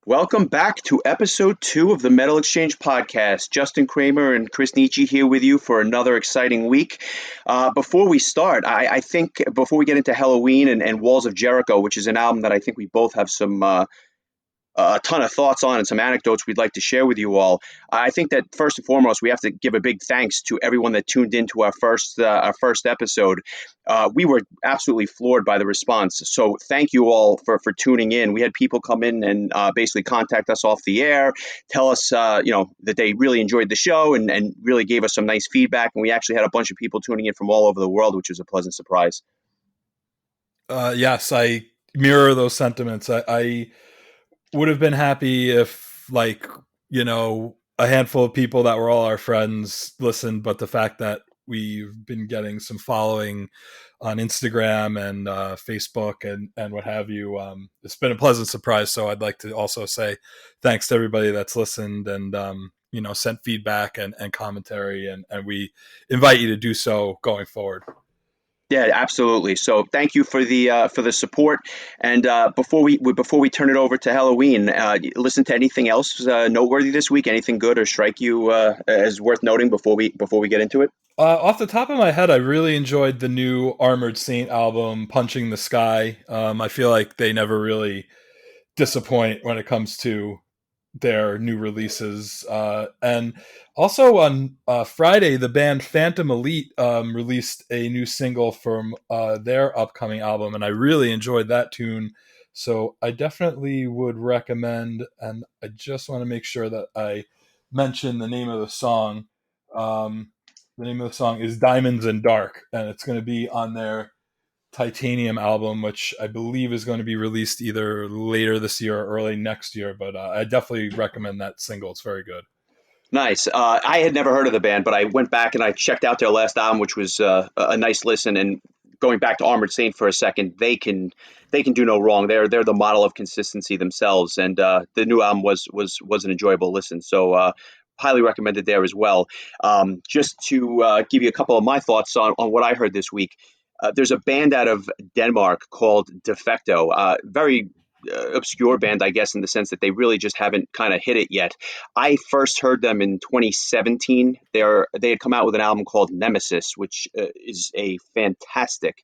Welcome back to episode 2 of the Metal Exchange podcast. Justin Kramer and Chris Nietzsche here with you for another exciting week. Before we start, I think before we get into Helloween and Walls of Jericho, which is an album that I think we both have a ton of thoughts on and some anecdotes we'd like to share with you all. I think that first and foremost, we have to give a big thanks to everyone that tuned into our first episode. We were absolutely floored by the response. So thank you all for tuning in. We had people come in and basically contact us off the air, tell us that they really enjoyed the show and really gave us some nice feedback. And we actually had a bunch of people tuning in from all over the world, which was a pleasant surprise. Yes, I mirror those sentiments. I would have been happy if, a handful of people that were all our friends listened, but the fact that we've been getting some following on Instagram and Facebook and what have you, it's been a pleasant surprise. So I'd like to also say thanks to everybody that's listened and, sent feedback and commentary, and we invite you to do so going forward. Yeah, absolutely. So thank you for the support. And before we turn it over to Halloween, listen to anything else noteworthy this week? Anything good or strike you as worth noting before we get into it? Off the top of my head, I really enjoyed the new Armored Saint album, Punching the Sky. I feel like they never really disappoint when it comes to their new releases. And also on Friday, the band Phantom Elite released a new single from their upcoming album, and I really enjoyed that tune. So I definitely would recommend, and I just want to make sure that I mention the name of the song. The name of the song is Diamonds and Dark, and it's going to be on their Titanium album, which I believe is going to be released either later this year or early next year. But I definitely recommend that single. It's very good. Nice. I had never heard of the band, but I went back and I checked out their last album, which was a nice listen. And going back to Armored Saint for a second, they can do no wrong. They're the model of consistency themselves, and the new album was an enjoyable listen. So highly recommended there as well. Just to give you a couple of my thoughts on what I heard this week. There's a band out of Denmark called Defecto. Very obscure band, I guess, in the sense that they really just haven't kind of hit it yet. I first heard them in 2017. They had come out with an album called Nemesis, which is a fantastic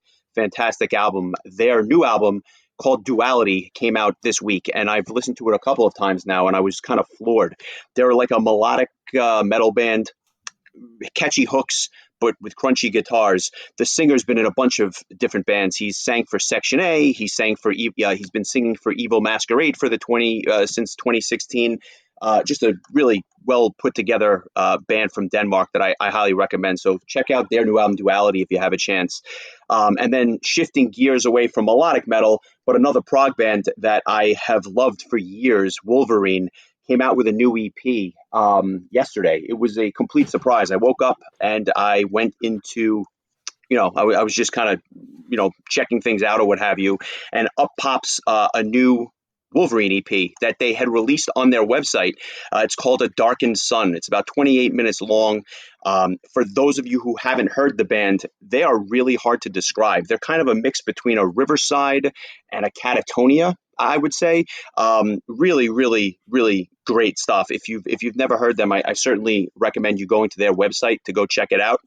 album. Their new album called Duality came out this week, and I've listened to it a couple of times now, and I was kind of floored. They're like a melodic metal band, catchy hooks, but with crunchy guitars. The singer's been in a bunch of different bands. He's sang for Section A. He's been singing for Evil Masquerade for the 20 since 2016. Just a really well put together band from Denmark that I highly recommend. So check out their new album Duality if you have a chance. And then shifting gears away from melodic metal, but another prog band that I have loved for years, Wolverine, came out with a new EP yesterday. It was a complete surprise. I woke up and I went into, I was just kind of, checking things out or what have you, and up pops a new Wolverine EP that they had released on their website. It's called A Darkened Sun. It's about 28 minutes long. For those of you who haven't heard the band, they are really hard to describe. They're kind of a mix between a Riverside and a Catatonia, I would say. Really, really, really great stuff. If you've never heard them, I certainly recommend you going to their website to go check it out.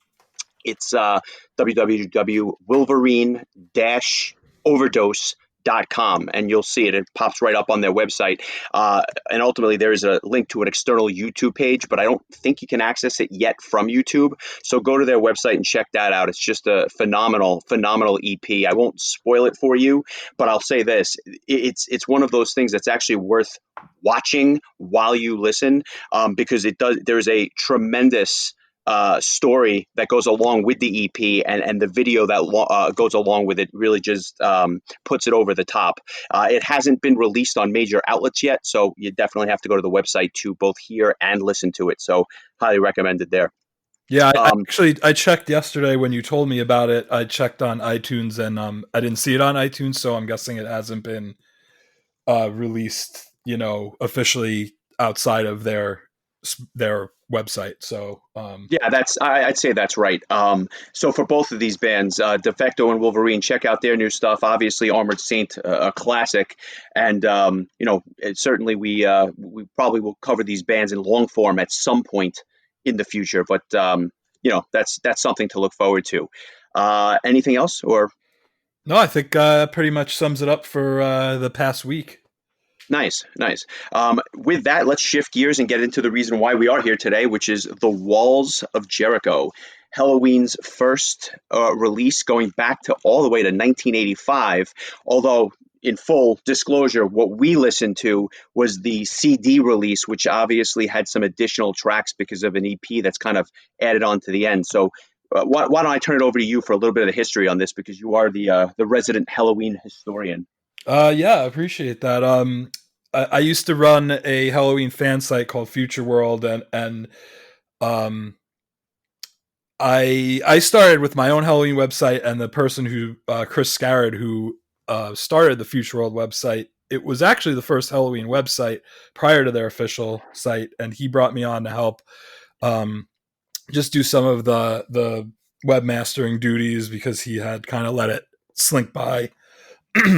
It's www.wolverine-overdose.com, and you'll see it. It pops right up on their website. And ultimately, there is a link to an external YouTube page, but I don't think you can access it yet from YouTube. So go to their website and check that out. It's just a phenomenal EP. I won't spoil it for you, but I'll say this. It's one of those things that's actually worth watching while you listen, because there's a tremendous story that goes along with the EP, and the video that goes along with it really just puts it over the top. It hasn't been released on major outlets yet, so you definitely have to go to the website to both hear and listen to it. So highly recommended there. Yeah, Um, I checked yesterday when you told me about it. I checked on iTunes and I didn't see it on iTunes, so I'm guessing it hasn't been released, officially outside of their their website. So Yeah, I'd say that's right. So for both of these bands, Defecto and Wolverine, check out their new stuff. Obviously, Armored Saint, a classic, and certainly we probably will cover these bands in long form at some point in the future. But that's something to look forward to. Anything else, or no, I think pretty much sums it up for the past week. nice, nice. With that, let's shift gears and get into the reason why we are here today, which is The Walls of Jericho, Helloween's first release going back to all the way to 1985. Although, in full disclosure, what we listened to was the CD release, which obviously had some additional tracks because of an EP that's kind of added on to the end. So, why don't I turn it over to you for a little bit of the history on this, because you are the resident Helloween historian. Yeah, I appreciate that. I used to run a Halloween fan site called Future World, and um, I started with my own Halloween website, and the person who Chris Scarrod, who started the Future World website, it was actually the first Halloween website prior to their official site, and he brought me on to help um, just do some of the webmastering duties because he had kind of let it slink by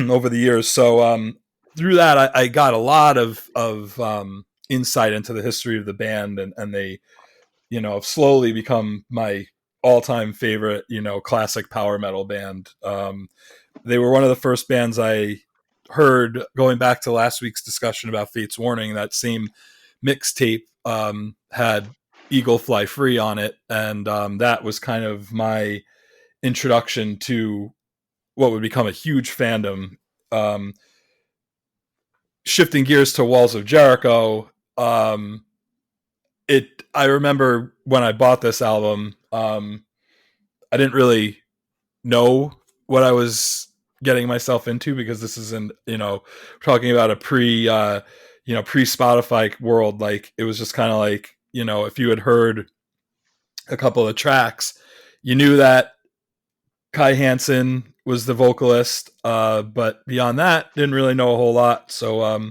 over the years. So through that, I got a lot of insight into the history of the band, and they have slowly become my all-time favorite classic power metal band. They were one of the first bands I heard, going back to last week's discussion about Fate's Warning. That same mixtape had Eagle Fly Free on it, and that was kind of my introduction to what would become a huge fandom. Um, Shifting gears to Walls of Jericho, I remember when I bought this album, I didn't really know what I was getting myself into, because this isn't, talking about a pre Spotify world. Like, it was just kind of like, if you had heard a couple of tracks, you knew that Kai Hansen was the vocalist, but beyond that, didn't really know a whole lot. So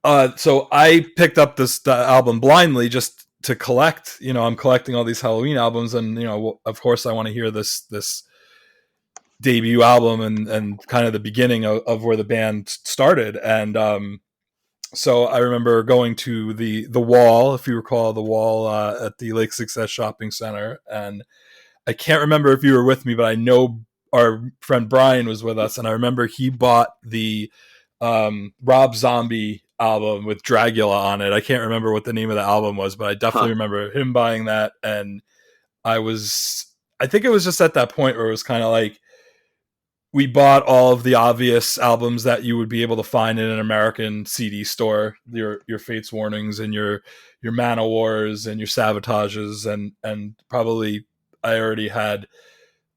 I picked up the album blindly just to collect. I'm collecting all these Halloween albums, and of course, I want to hear this debut album and kind of the beginning of where the band started. And so I remember going to the Wall, if you recall, the Wall at the Lake Success Shopping Center, and I can't remember if you were with me, but I know our friend Brian was with us, and I remember he bought the Rob Zombie album with Dragula on it. I can't remember what the name of the album was, but I definitely Huh. remember him buying that. And I think it was just at that point where it was kind of like, we bought all of the obvious albums that you would be able to find in an American CD store, your Fates Warnings and your Man Wars and your Savages, and probably I already had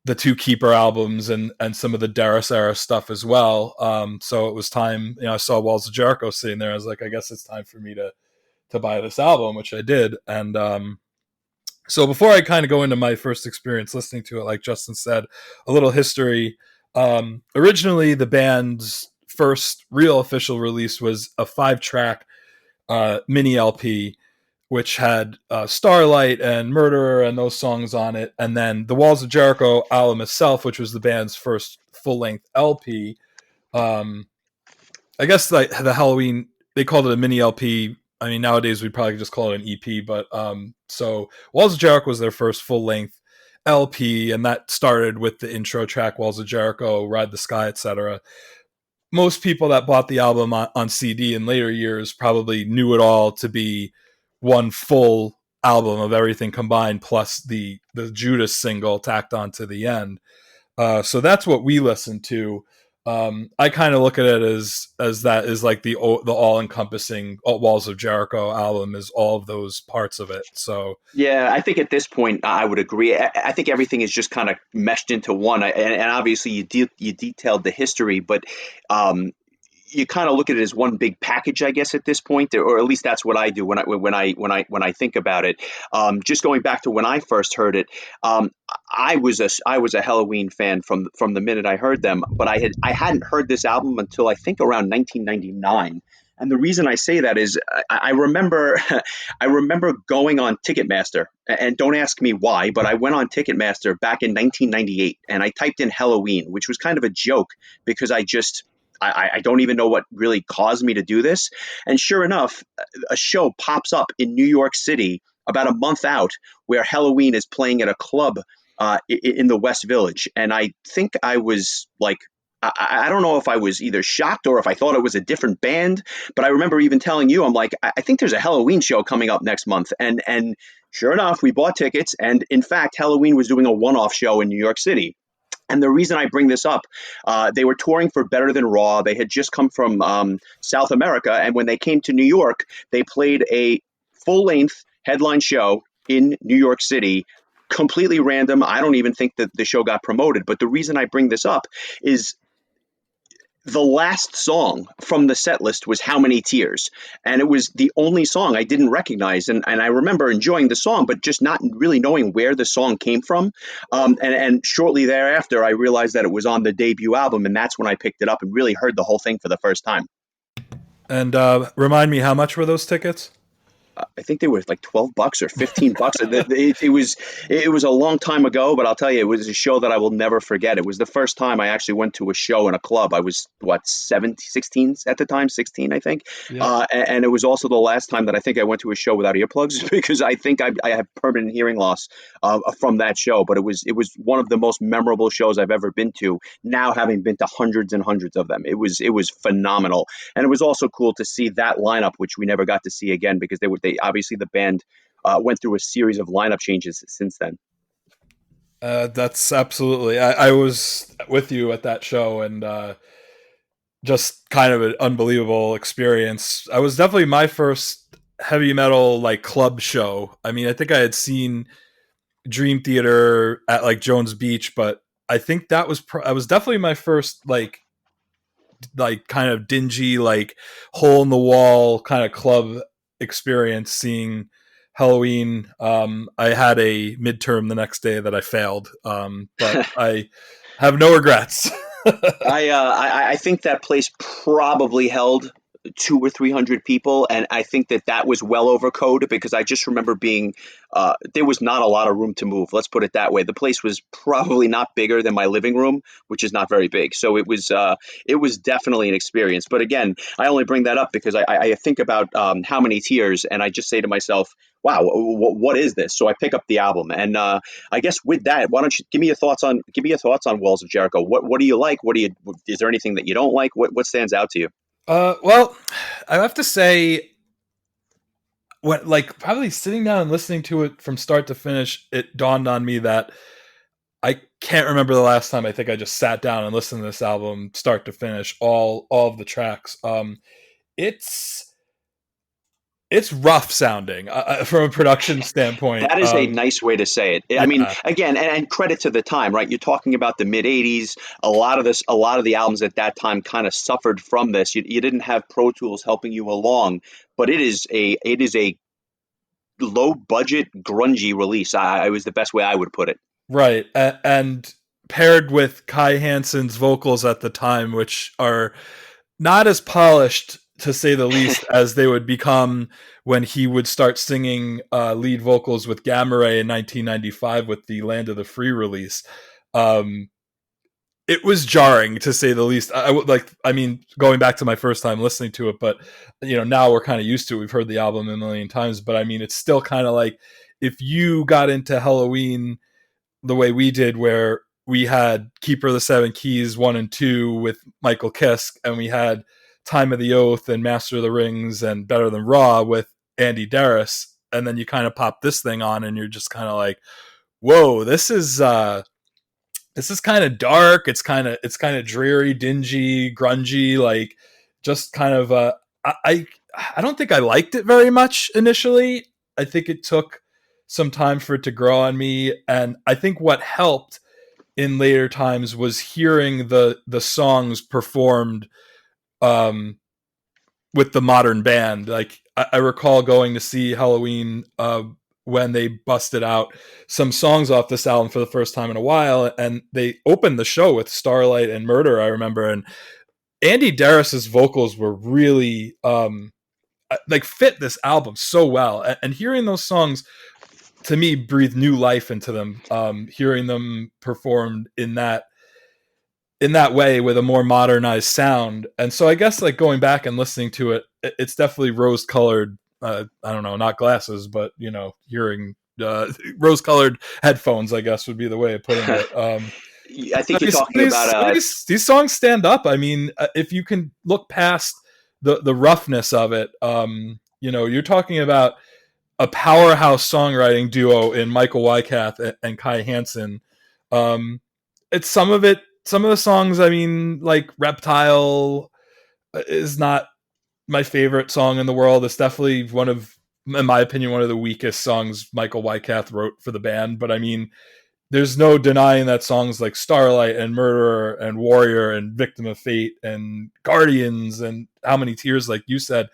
the two Keeper albums and some of the Darius era stuff as well. So it was time. I saw Walls of Jericho sitting there. I was like, I guess it's time for me to buy this album, which I did. And so before I kind of go into my first experience listening to it, like Justin said, a little history. Originally, the band's first real official release was a 5-track mini LP, which had Starlight and Murderer and those songs on it. And then the Walls of Jericho album itself, which was the band's first full-length LP. Um, I guess like the Helloween, they called it a mini LP. I mean, nowadays we'd probably just call it an EP, but so Walls of Jericho was their first full length LP, and that started with the intro track Walls of Jericho, Ride the Sky, etc. Most people that bought the album on CD in later years probably knew it all to be one full album of everything combined, plus the Judas single tacked on to the end. So that's what we listen to. I kind of look at it as that is like the all encompassing Walls of Jericho album is all of those parts of it. So Yeah, I think at this point I would agree. I think everything is just kind of meshed into one. And obviously you detailed the history, but um, you kind of look at it as one big package, I guess, at this point, or at least that's what I do when I think about it. Just going back to when I first heard it, I was a Helloween fan from the minute I heard them, but I hadn't heard this album until I think around 1999. And the reason I say that is I remember I remember going on Ticketmaster, and don't ask me why, but I went on Ticketmaster back in 1998 and I typed in Helloween, which was kind of a joke because I don't even know what really caused me to do this. And sure enough, a show pops up in New York City about a month out where Helloween is playing at a club in the West Village. And I think I was like, I don't know if I was either shocked or if I thought it was a different band, but I remember even telling you, I'm like, I think there's a Helloween show coming up next month. And sure enough, we bought tickets. And in fact, Helloween was doing a one off show in New York City. And the reason I bring this up, they were touring for Better Than Raw. They had just come from South America. And when they came to New York, they played a full length headline show in New York City, completely random. I don't even think that the show got promoted. But the reason I bring this up is the last song from the set list was How Many Tears, and it was the only song I didn't recognize. And I remember enjoying the song but just not really knowing where the song came from. And shortly thereafter I realized that it was on the debut album, and that's when I picked it up and really heard the whole thing for the first time. And remind me, how much were those tickets? I think they were like $12 or $15. It was a long time ago, but I'll tell you, it was a show that I will never forget. It was the first time I actually went to a show in a club. I was what 17, 16 at the time, 16 I think, Yeah. and it was also the last time that I think I went to a show without earplugs because I think I have permanent hearing loss from that show. But it was one of the most memorable shows I've ever been to. Now having been to hundreds and hundreds of them, it was phenomenal, and it was also cool to see that lineup, which we never got to see again because they obviously the band went through a series of lineup changes since then. That's absolutely. I was with you at that show, and just kind of an unbelievable experience. I was definitely my first heavy metal like club show. I mean, I think I had seen Dream Theater at like Jones Beach, but I think that was I was definitely my first like kind of dingy like hole in the wall kind of club experience seeing Helloween. I had a midterm the next day that I failed, but I have no regrets. I think that place probably held 200 or 300 people, and I think that was well over code because I just remember being there was not a lot of room to move. Let's put it that way. The place was probably not bigger than my living room, which is not very big. So it was definitely an experience. But again, I only bring that up because I think about How Many Tears, and I just say to myself, wow, what is this? So I pick up the album, and I guess with that, why don't you give me your thoughts on Walls of Jericho? What do you like? Is there anything that you don't like? What stands out to you? Well, I have to say, when like probably sitting down and listening to it from start to finish, it dawned on me that I can't remember the last time I think I just sat down and listened to this album start to finish, all of the tracks. It's it's rough sounding from a production standpoint. That is a nice way to say it. I mean, Yeah, again, and credit to the time, right? You're talking about the mid '80s. A lot of the albums at that time kind of suffered from this. You didn't have Pro Tools helping you along, but it is a low budget, grungy release. I was the best way I would put it. right. And paired with Kai Hansen's vocals at the time, which are not as polished to say the least as they would become when he would start singing lead vocals with Gamma Ray in 1995 with the Land of the Free release. Um, it was jarring to say the least. I would like, I mean, going back to my first time listening to it, but now we're kind of used to it. We've heard the album a million times, but I mean, it's still kind of like if you got into Helloween the way we did, where we had Keeper of the Seven Keys 1 and 2 with Michael Kiske, and we had Time of the Oath and Master of the Rings and Better Than Raw with Andy Darris, and then you kind of pop this thing on and you're just kind of like, whoa, this is kind of dark. It's kind of dreary, dingy, grungy, like just kind of I I don't think I liked it very much initially. I think it took some time for it to grow on me, and I think what helped in later times was hearing the songs performed um with the modern band. Like I recall going to see Helloween when they busted out some songs off this album for the first time in a while, and they opened the show with Starlight and Murder. I remember, and Andy Darris's vocals were really like fit this album so well, and hearing those songs to me breathe new life into them. Hearing them performed in that way with a more modernized sound, and so I guess like going back and listening to it, it's definitely rose colored. I don't know, not glasses, but you know, hearing rose colored headphones, I guess would be the way of putting it. I think you're talking about These songs stand up. I mean, if you can look past the roughness of it, you know, you're talking about a powerhouse songwriting duo in Michael Wycath and Kai Hansen. Um, it's some of it. Some of the songs, I mean, like Reptile is not my favorite song in the world. It's definitely one of, in my opinion, one of the weakest songs Michael Wycath wrote for the band. But I mean, there's no denying that songs like Starlight and Murderer and Warrior and Victim of Fate and Guardians and How Many Tears, like you said,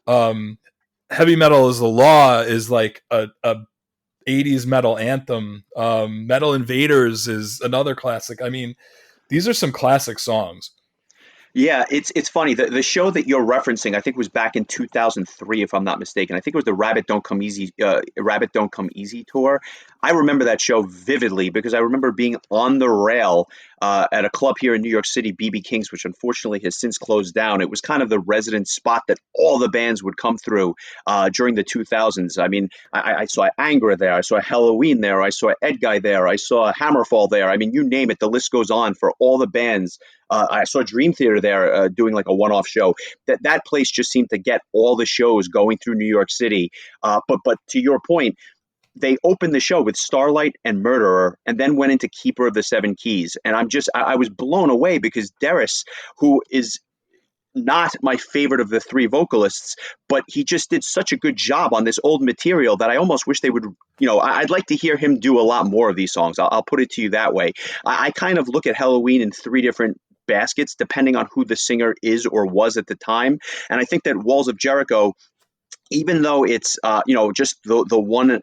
um, Heavy Metal is the Law is like a 80s metal anthem. Metal Invaders is another classic. I mean, these are some classic songs. Yeah, it's funny. The show that you're referencing, I think, was back in 2003, if I'm not mistaken. I think it was the Rabbit Don't Come Easy tour. I remember that show vividly because I remember being on the rail at a club here in New York City, BB King's, which unfortunately has since closed down. It was kind of the resident spot that all the bands would come through during the 2000s. I mean, I saw Angra there, I saw Helloween there, I saw Ed Guy there, I saw Hammerfall there. I mean, you name it, the list goes on for all the bands. I saw Dream Theater there doing like a one-off show. That place just seemed to get all the shows going through New York City. But to your point, they opened the show with Starlight and Murderer, and then went into Keeper of the Seven Keys. And I was blown away because Darris, who is not my favorite of the three vocalists, but he just did such a good job on this old material that I almost wish they would, I'd like to hear him do a lot more of these songs. I'll put it to you that way. I kind of look at Helloween in three different baskets, depending on who the singer is or was at the time. And I think that Walls of Jericho, even though it's, just the one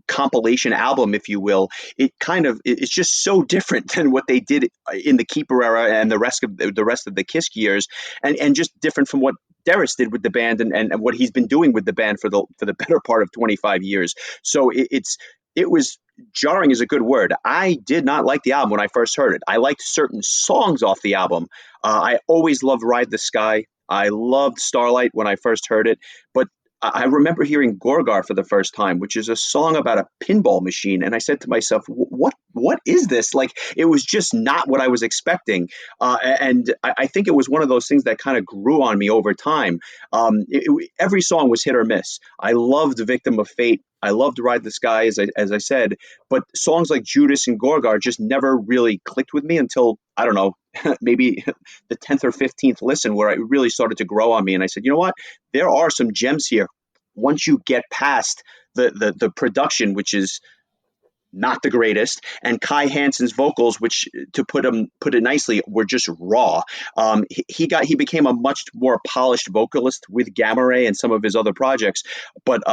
compilation album, if you will, it's just so different than what they did in the Keeper era and the rest of the Kiss years, and just different from what Darris did with the band and what he's been doing with the band for the better part of 25 years. So it was jarring is a good word. I did not like the album when I first heard it. I liked certain songs off the album. I always loved Ride the Sky. I loved Starlight when I first heard it, but I remember hearing Gorgar for the first time, which is a song about a pinball machine, and I said to myself, "What is this?" Like, it was just not what I was expecting, and I think it was one of those things that kind of grew on me over time. Every song was hit or miss. I loved "Victim of Fate." I loved "Ride the Sky," as I said, but songs like Judas and Gorgar just never really clicked with me until, I don't know, maybe the 10th or 15th listen, where it really started to grow on me, and I said, you know what? There are some gems here. Once you get past the production, which is not the greatest, and Kai Hansen's vocals, which, to put it nicely, were just raw. He became a much more polished vocalist with Gamma Ray and some of his other projects, but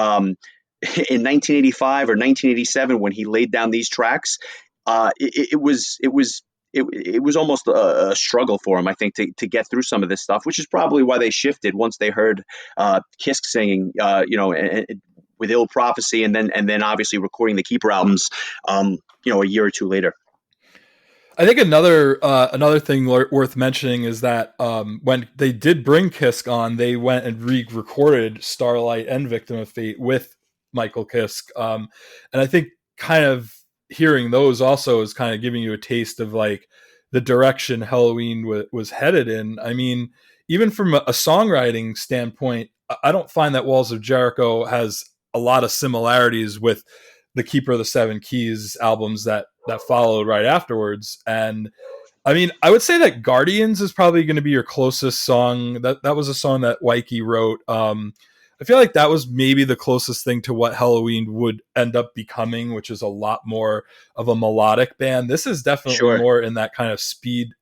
in 1985 or 1987, when he laid down these tracks, it was almost a struggle for him, I think, to get through some of this stuff, which is probably why they shifted once they heard Kiss singing, with Ill Prophecy, and then obviously recording the Keeper albums, a year or two later. I think another thing worth mentioning is that when they did bring Kiske on, they went and re-recorded Starlight and Victim of Fate with Michael Kiske, and I think kind of hearing those also is kind of giving you a taste of like the direction Helloween was headed in. I mean, even from a songwriting standpoint, I don't find that Walls of Jericho has a lot of similarities with the Keeper of the Seven Keys albums that followed right afterwards. And I mean, I would say that Guardians is probably going to be your closest song. That was a song that Wyke wrote. I feel like that was maybe the closest thing to what Helloween would end up becoming, which is a lot more of a melodic band. This is definitely Sure. more in that kind of speed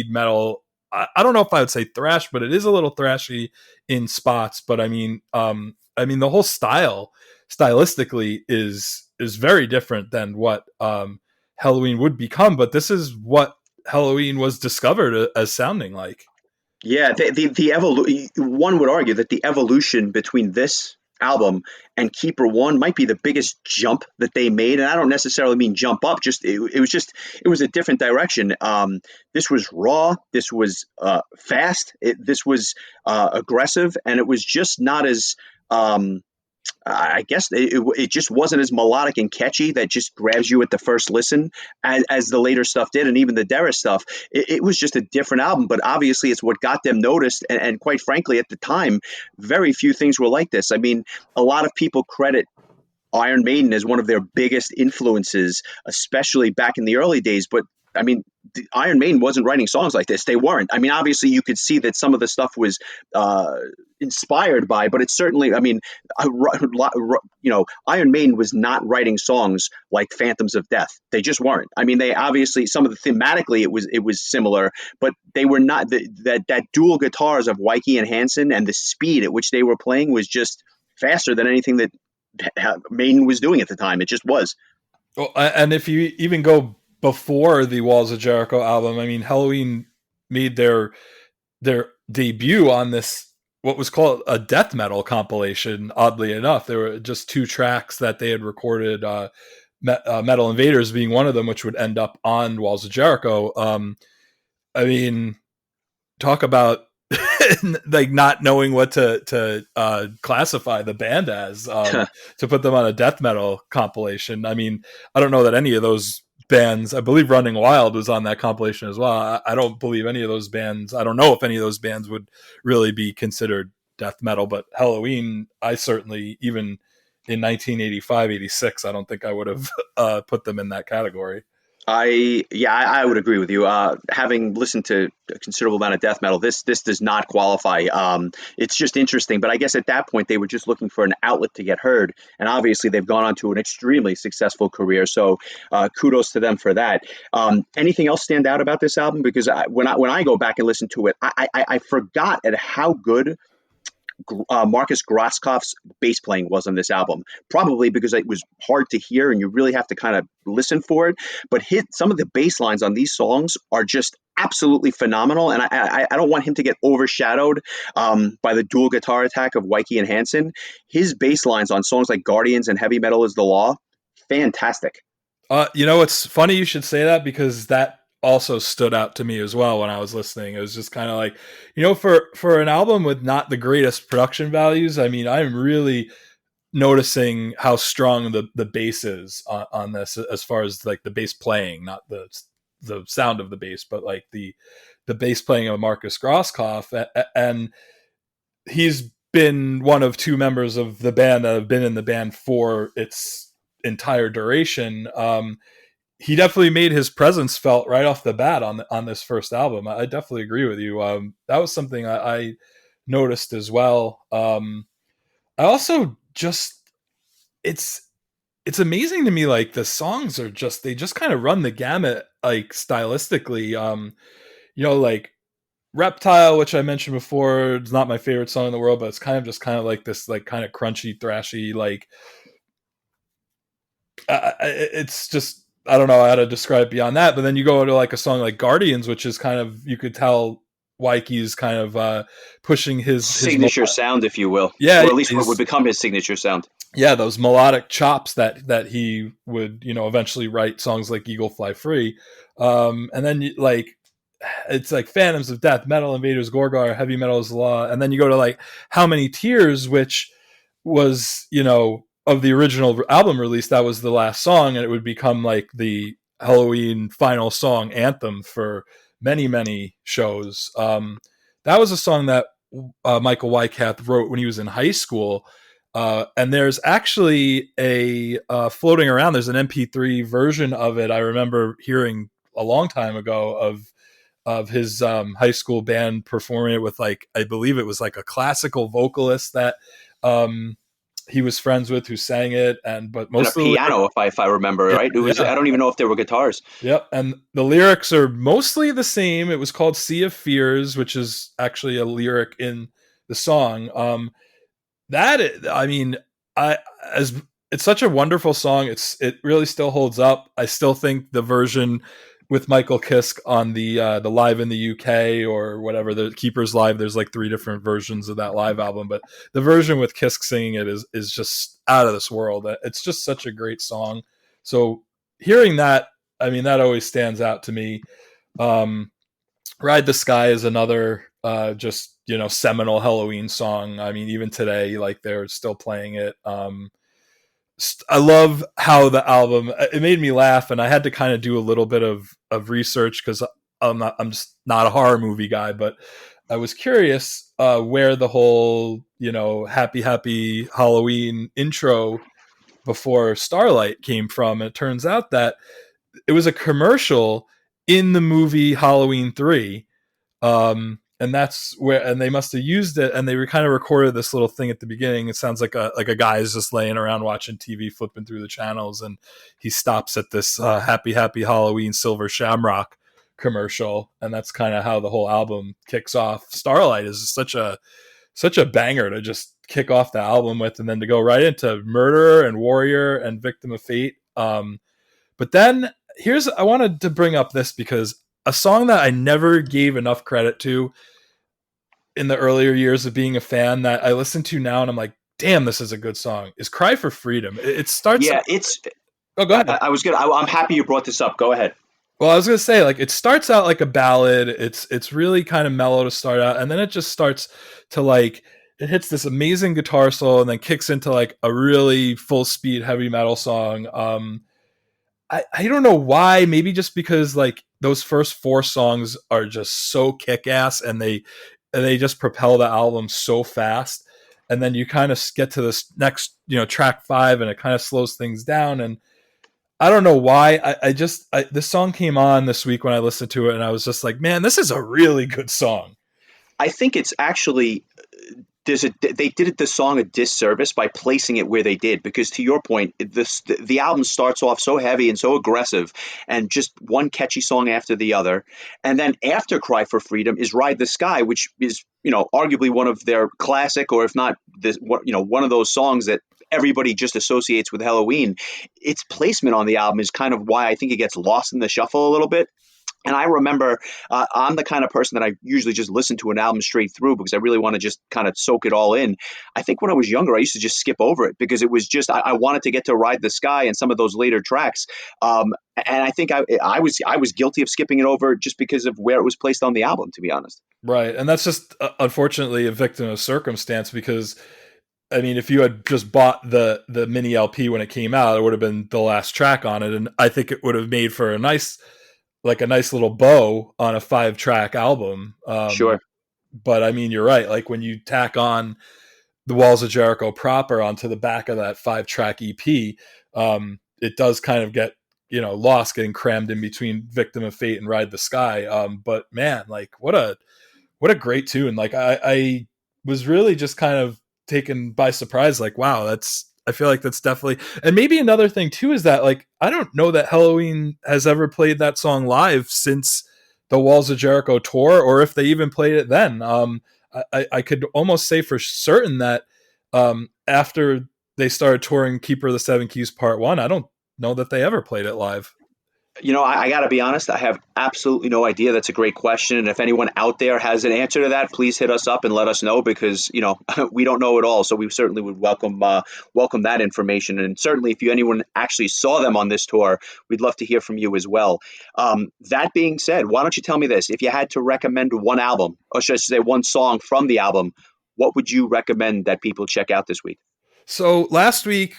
metal. I don't know if I would say thrash, but it is a little thrashy in spots. But I mean the whole stylistically is very different than what Helloween would become. But this is what Helloween was discovered as sounding like. Yeah, one would argue that the evolution between this album and Keeper One might be the biggest jump that they made, and I don't necessarily mean jump up. It was a different direction. This was raw. This was fast. This was aggressive, and it was just not as I guess it just wasn't as melodic and catchy that just grabs you at the first listen as the later stuff did, and even the Dara stuff. It was just a different album, but obviously it's what got them noticed. And quite frankly, at the time, very few things were like this. I mean, a lot of people credit Iron Maiden as one of their biggest influences, especially back in the early days. But I mean, Iron Maiden wasn't writing songs like this. They weren't. I mean, obviously, you could see that some of the stuff was uh, inspired by, but it's certainly. I mean, Iron Maiden was not writing songs like Phantoms of Death. They just weren't. I mean, they obviously some of the thematically it was similar, but they were not. That dual guitars of Wyke and Hansen and the speed at which they were playing was just faster than anything that Maiden was doing at the time. It just was. Well, and if you even go before the Walls of Jericho album, I mean, Helloween made their debut on this what was called a death metal compilation. Oddly enough, there were just two tracks that they had recorded, Metal Invaders being one of them, which would end up on Walls of Jericho. I mean, talk about like not knowing what to classify the band as, to put them on a death metal compilation. I mean, I don't know that any of those bands, I believe Running Wild was on that compilation as well. I don't believe any of those bands, I don't know if any of those bands would really be considered death metal, but Helloween, I certainly, even in 1985, 86, I don't think I would have put them in that category. I would agree with you. Having listened to a considerable amount of death metal, this does not qualify. It's just interesting, but I guess at that point they were just looking for an outlet to get heard, and obviously they've gone on to an extremely successful career. So kudos to them for that. Anything else stand out about this album? Because when I go back and listen to it, I forgot at how good Marcus Grosskopf's bass playing was on this album. Probably because it was hard to hear and you really have to kind of listen for it. But some of the bass lines on these songs are just absolutely phenomenal. And I don't want him to get overshadowed by the dual guitar attack of Wyke and Hansen. His bass lines on songs like Guardians and Heavy Metal is the Law, fantastic. It's funny you should say that because that also stood out to me as well when I was listening. It was just kind of like, for an album with not the greatest production values, I mean, I'm really noticing how strong the bass is on this, as far as like the bass playing, not the sound of the bass, but like the bass playing of Marcus Grosskopf. And he's been one of two members of the band that have been in the band for its entire duration. He definitely made his presence felt right off the bat on this first album. I definitely agree with you. That was something I noticed as well. I also just it's it's amazing to me, like the songs are just they just kind of run the gamut, like stylistically. Like Reptile, which I mentioned before, is not my favorite song in the world, but it's kind of like this like kind of crunchy, thrashy, like it's just I don't know how to describe it beyond that. But then you go into like a song like Guardians, which is kind of you could tell Wyke's kind of pushing his Signature sound, if you will, yeah, or at least what would become his signature sound. yeah, those melodic chops that he would eventually write songs like Eagle Fly Free, and then like it's like Phantoms of Death, Metal Invaders, Gorgar, Heavy Metal is the Law, and then you go to like How Many Tears, which was of the original album release, that was the last song, and it would become like the Helloween final song anthem for many shows. That was a song that Michael Wycath wrote when he was in high school. And there's actually a floating around. There's an MP3 version of it. I remember hearing a long time ago of his high school band performing it with like I believe it was like a classical vocalist that he was friends with who sang it, but And a most of the piano, if I remember yeah, right. It was yeah, I don't even know if there were guitars. yep. And the lyrics are mostly the same. It was called Sea of Fears, which is actually a lyric in the song. I mean, I as it's such a wonderful song. It really still holds up. I still think the version with Michael Kiske on the live in the UK or whatever, the Keepers Live. There's like three different versions of that live album, but the version with Kiske singing it is just out of this world. It's just such a great song. So hearing that, I mean, that always stands out to me. Um, Ride the Sky is another just seminal Helloween song. I mean, even today, like they're still playing it. I love how the album, it made me laugh, and I had to kind of do a little bit of research because I'm just not a horror movie guy, but I was curious where the whole happy happy Halloween intro before Starlight came from. And it turns out that it was a commercial in the movie Halloween 3. And that's where, and they must have used it, and they kind of recorded this little thing at the beginning. It sounds like a guy is just laying around watching TV, flipping through the channels, and he stops at this happy happy Halloween Silver Shamrock commercial, and that's kind of how the whole album kicks off. Starlight is such a banger to just kick off the album with, and then to go right into Murderer and Warrior and Victim of Fate. But then I wanted to bring up this because a song that I never gave enough credit to in the earlier years of being a fan that I listen to now and I'm like, damn, this is a good song, is Cry for Freedom. It starts. Yeah, it's. Oh, go ahead. I was good. I'm happy you brought this up. Go ahead. Well, I was gonna say, like, it starts out like a ballad. It's really kind of mellow to start out, and then it just starts to like it hits this amazing guitar solo, and then kicks into like a really full speed heavy metal song. I don't know why. Maybe just because like those first four songs are just so kick ass, and they just propel the album so fast, and then you kind of get to this next track 5, and it kind of slows things down. And I don't know why. This song came on this week when I listened to it, and I was just like, man, this is a really good song. I think it's actually they did the song a disservice by placing it where they did, because to your point, the album starts off so heavy and so aggressive, and just one catchy song after the other, and then after Cry for Freedom is Ride the Sky, which is arguably one of their classic, or if not one of those songs that everybody just associates with Halloween. Its placement on the album is kind of why I think it gets lost in the shuffle a little bit. And I remember I'm the kind of person that I usually just listen to an album straight through because I really want to just kind of soak it all in. I think when I was younger, I used to just skip over it because it was just I wanted to get to Ride the Sky and some of those later tracks. And I think I was guilty of skipping it over just because of where it was placed on the album, to be honest. Right, and that's just unfortunately a victim of circumstance because. I mean, if you had just bought the mini LP when it came out, it would have been the last track on it, and I think it would have made for a nice little bow on a 5-track album. Sure. But I mean, you're right. Like when you tack on the Walls of Jericho proper onto the back of that 5-track EP, it does kind of get lost, getting crammed in between Victim of Fate and Ride the Sky. But man, like what a great tune! Like I was really just kind of taken by surprise. Like, wow, I feel like that's definitely, and maybe another thing too is that like I don't know that Helloween has ever played that song live since the Walls of Jericho tour, or if they even played it then. I could almost say for certain that after they started touring Keeper of the Seven Keys Part 1, I don't know that they ever played it live. I got to be honest. I have absolutely no idea. That's a great question. And if anyone out there has an answer to that, please hit us up and let us know because, we don't know it all. So we certainly would welcome that information. And certainly if anyone actually saw them on this tour, we'd love to hear from you as well. That being said, why don't you tell me this? If you had to recommend one album, or should I say one song from the album, what would you recommend that people check out this week? So last week,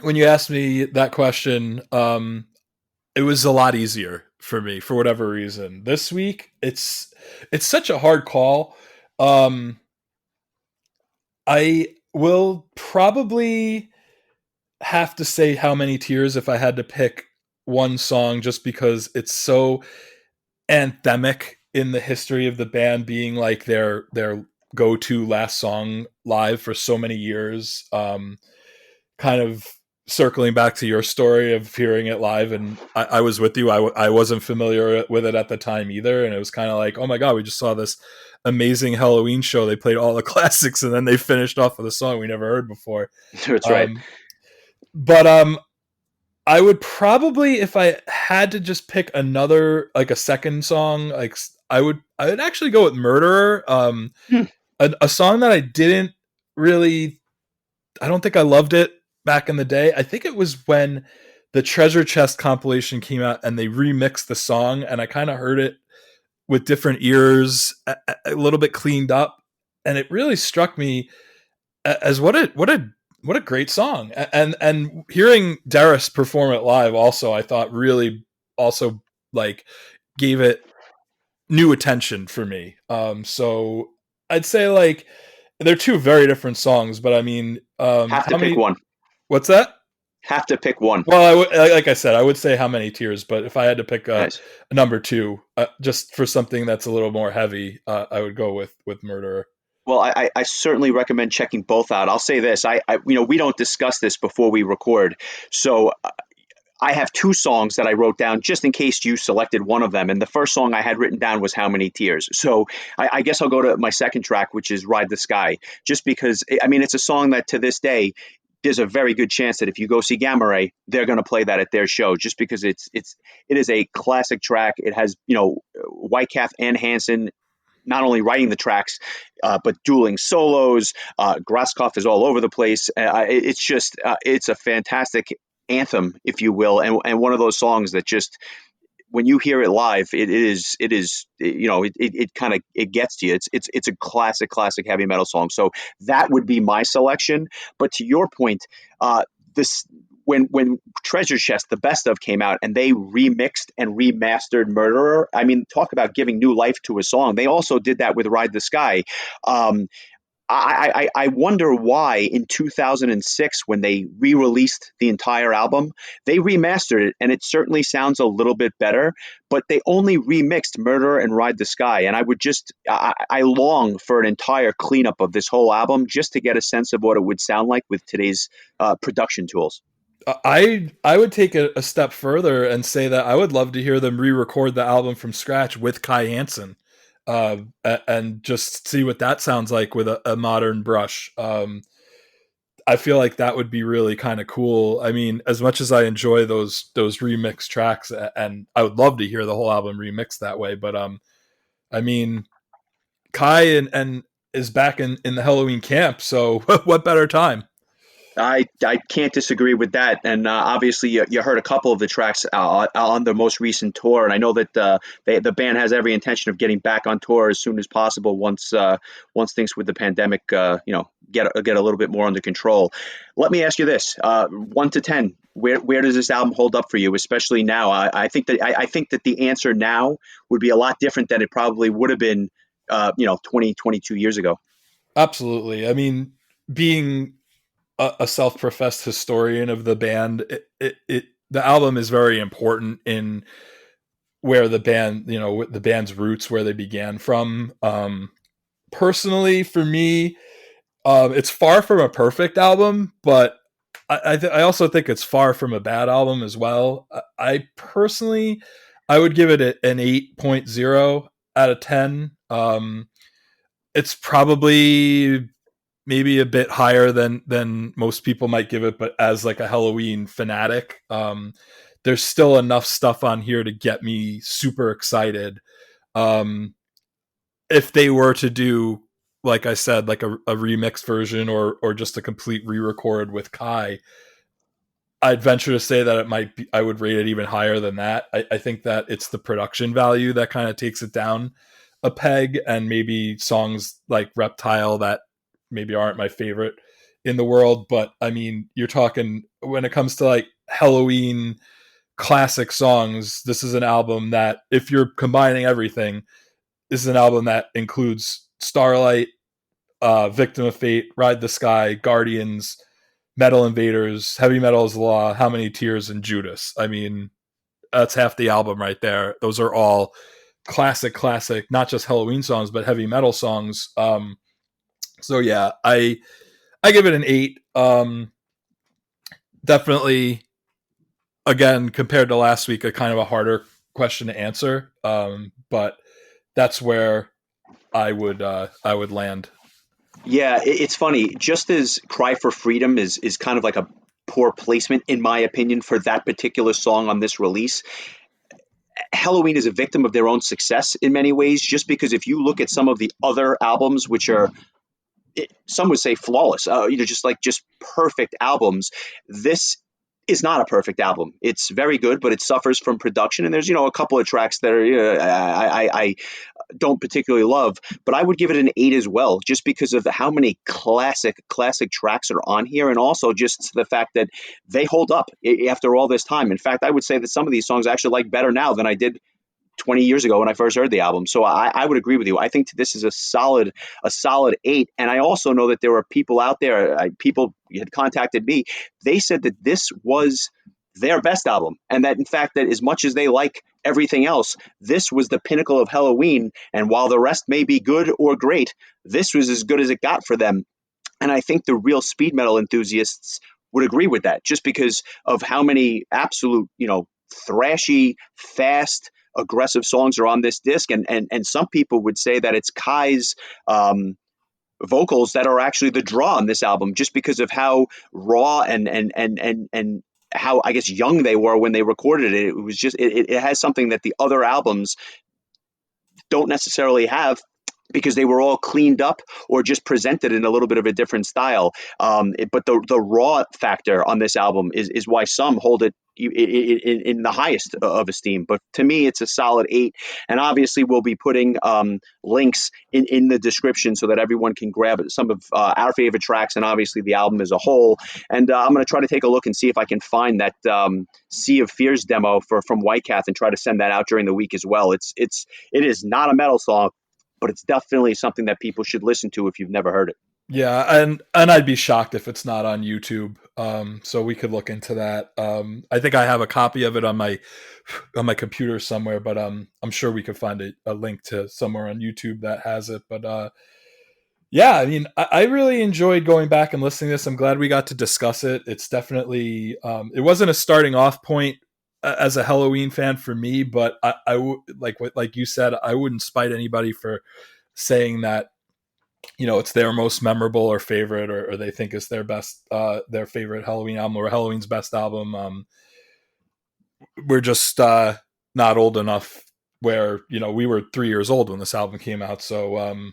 when you asked me that question, it was a lot easier for me for whatever reason. This week, it's such a hard call. I will probably have to say How Many Tears if I had to pick one song, just because it's so anthemic in the history of the band, being like their go-to last song live for so many years. Kind of circling back to your story of hearing it live, and I was with you. I wasn't familiar with it at the time either, and it was kind of like, oh my god, we just saw this amazing Helloween show. They played all the classics, and then they finished off with a song we never heard before. That's right. But I would probably, if I had to just pick another, like a second song, like I would actually go with Murderer. Hmm. A song that I didn't really, I don't think I loved it back in the day. I think it was when the Treasure Chest compilation came out and they remixed the song, and I kind of heard it with different ears, a little bit cleaned up, and it really struck me as what a great song. And hearing Darius perform it live also, I thought really also like gave it new attention for me. So I'd say like they're two very different songs, but I mean, Have to how pick many? one. What's that? Have to pick one. Well, like I said, I would say How Many Tears, but if I had to pick Nice. a number two, just for something that's a little more heavy, I would go with Murderer. Well, I certainly recommend checking both out. I'll say this: we don't discuss this before we record, so I have two songs that I wrote down just in case you selected one of them. And the first song I had written down was How Many Tears. So I guess I'll go to my second track, which is Ride the Sky, just because, I mean, it's a song that to this day, there's a very good chance that if you go see Gamma Ray, they're going to play that at their show, just because it is a classic track. It has Whitecalf and Hanson not only writing the tracks, but dueling solos. Grasskopf is all over the place. It's just it's a fantastic anthem, if you will, and one of those songs that just when you hear it live, it is it kind of it gets to you. It's a classic heavy metal song. So that would be my selection. But to your point, this when Treasure Chest, the best of, came out and they remixed and remastered Murderer. I mean, talk about giving new life to a song. They also did that with Ride the Sky. Um, I wonder why in 2006, when they re released the entire album, they remastered it and it certainly sounds a little bit better, but they only remixed Murder and Ride the Sky. And I long for an entire cleanup of this whole album just to get a sense of what it would sound like with today's production tools. I would take a step further and say that I would love to hear them re-record the album from scratch with Kai Hansen, and just see what that sounds like with a modern brush. I feel like that would be really kind of cool. I mean, as much as I enjoy those remix tracks, and I would love to hear the whole album remixed that way, but I mean, Kai and is back in the Helloween camp, so what better time? I can't disagree with that. And obviously, you heard a couple of the tracks on the most recent tour. And I know that the band has every intention of getting back on tour as soon as possible once things with the pandemic get a little bit more under control. Let me ask you this: 1 to 10, where does this album hold up for you, especially now? I think that the answer now would be a lot different than it probably would have been 20 22 years ago. Absolutely. I mean, being a self-professed historian of the band, the album is very important in where the band, the band's roots, where they began from. Personally, for me, it's far from a perfect album, but I also think it's far from a bad album as well. I personally, I would give it an 8.0 out of 10. It's probably maybe a bit higher than most people might give it, but as like a Helloween fanatic, there's still enough stuff on here to get me super excited. Um, if they were to do, like I said, like a remix version or just a complete re-record with Kai, I'd venture to say that it might be, I would rate it even higher than that. I think that it's the production value that kind of takes it down a peg, and maybe songs like Reptile that maybe aren't my favorite in the world. But I mean, you're talking when it comes to like Helloween classic songs, this is an album that, if you're combining everything, this is an album that includes Starlight, Victim of Fate, Ride the Sky, Guardians, Metal Invaders, Heavy Metal is the Law, How Many Tears, and Judas. I mean, that's half the album right there. Those are all classic, not just Helloween songs, but heavy metal songs. So yeah, I give it an 8. Definitely, again, compared to last week, a kind of a harder question to answer. But that's where I would land. Yeah, it's funny. Just as "Cry for Freedom" is kind of like a poor placement, in my opinion, for that particular song on this release. Helloween is a victim of their own success in many ways, just because if you look at some of the other albums, which are some would say flawless, just perfect albums. This is not a perfect album. It's very good, but it suffers from production. And there's a couple of tracks that are I don't particularly love, but I would give it an 8 as well, just because of how many classic tracks are on here, and also just the fact that they hold up after all this time. In fact, I would say that some of these songs I actually like better now than I did 20 years ago when I first heard the album. So I would agree with you. I think this is a solid 8. And I also know that there are people out there, people had contacted me. They said that this was their best album, and that in fact that as much as they like everything else, this was the pinnacle of Helloween. And while the rest may be good or great, this was as good as it got for them. And I think the real speed metal enthusiasts would agree with that, just because of how many absolute, thrashy, fast, aggressive songs are on this disc. And some people would say that it's Kai's vocals that are actually the draw on this album, just because of how raw and how, I guess, young they were when they recorded it. It was just it has something that the other albums don't necessarily have, because they were all cleaned up or just presented in a little bit of a different style. But the raw factor on this album is why some hold it in the highest of esteem. But to me, it's a solid 8. And obviously, we'll be putting links in the description so that everyone can grab some of our favorite tracks, and obviously the album as a whole. And I'm going to try to take a look and see if I can find that Sea of Fears demo from White Cat and try to send that out during the week as well. It is not a metal song, but it's definitely something that people should listen to if you've never heard it. Yeah, and I'd be shocked if it's not on YouTube. So we could look into that. I think I have a copy of it on my computer somewhere, but I'm sure we could find a link to somewhere on YouTube that has it. But yeah, I mean, I really enjoyed going back and listening to this. I'm glad we got to discuss it. It's definitely it wasn't a starting off point as a Helloween fan for me, but like you said, I wouldn't spite anybody for saying that it's their most memorable or favorite, or they think it's their best, their favorite Helloween album or Helloween's best album. We're just not old enough where we were 3 years old when this album came out, so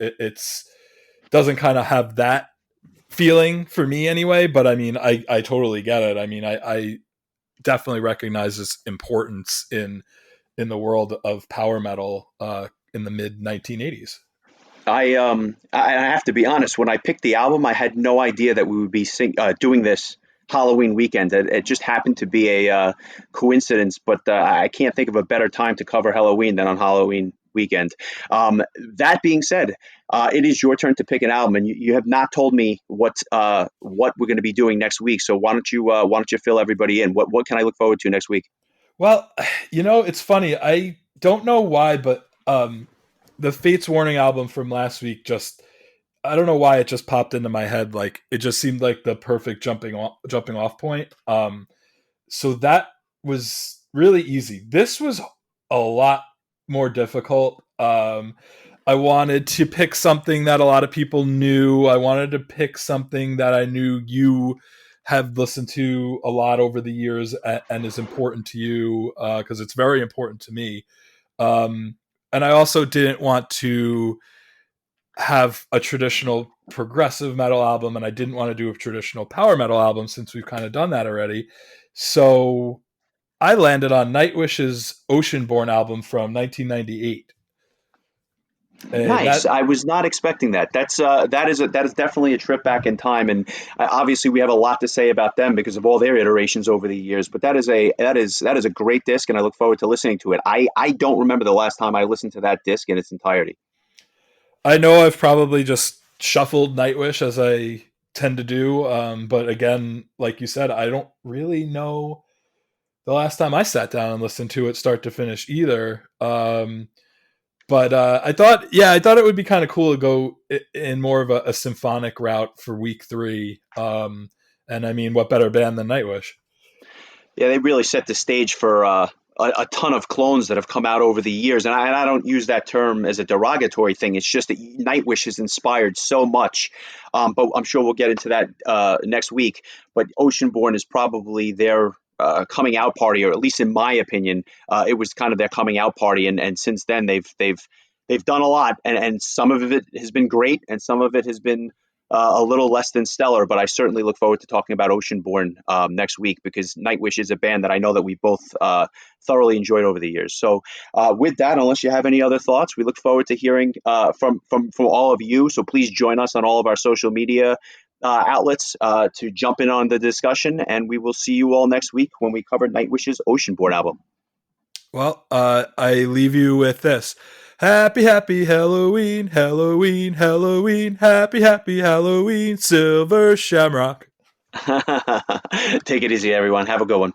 it's doesn't kind of have that feeling for me anyway. But I mean, I totally get it. I mean, I definitely recognize its importance in the world of power metal in the mid 1980s. I have to be honest. When I picked the album, I had no idea that we would be doing this Halloween weekend. It just happened to be a coincidence, but I can't think of a better time to cover Halloween than on Halloween weekend. That being said, it is your turn to pick an album, and you have not told me what we're going to be doing next week. So why don't you fill everybody in? What can I look forward to next week? Well, it's funny. I don't know why, but the Fates Warning album from last week just, I don't know why it just popped into my head. Like, it just seemed like the perfect jumping off point. So that was really easy. This was a lot more difficult. I wanted to pick something that a lot of people knew. I wanted to pick something that I knew you have listened to a lot over the years and is important to you, because it's very important to me. And I also didn't want to have a traditional progressive metal album, and I didn't want to do a traditional power metal album since we've kind of done that already. So I landed on Nightwish's Oceanborn album from 1998. Nice. That I was not expecting that. That is definitely a trip back in time, and obviously we have a lot to say about them because of all their iterations over the years. But that is a great disc, and I look forward to listening to it. I don't remember the last time I listened to that disc in its entirety. I know I've probably just shuffled Nightwish as I tend to do, but again, like you said, I don't really know the last time I sat down and listened to it start to finish either. But I thought it would be kind of cool to go in more of a symphonic route for week 3. And I mean, what better band than Nightwish? Yeah, they really set the stage for a ton of clones that have come out over the years, and I don't use that term as a derogatory thing. It's just that Nightwish has inspired so much, but I'm sure we'll get into that next week. But Oceanborn is probably their coming out party, or at least in my opinion, it was kind of their coming out party. And since then they've done a lot, and some of it has been great, and some of it has been a little less than stellar, but I certainly look forward to talking about Oceanborn next week because Nightwish is a band that I know that we both thoroughly enjoyed over the years. So, with that, unless you have any other thoughts, we look forward to hearing from all of you. So please join us on all of our social media outlets to jump in on the discussion, and we will see you all next week when we cover Nightwish's Oceanborn album. Well, I leave you with this. Happy, happy Halloween, Halloween, Halloween, happy, happy Halloween, Silver Shamrock. Take it easy, everyone. Have a good one.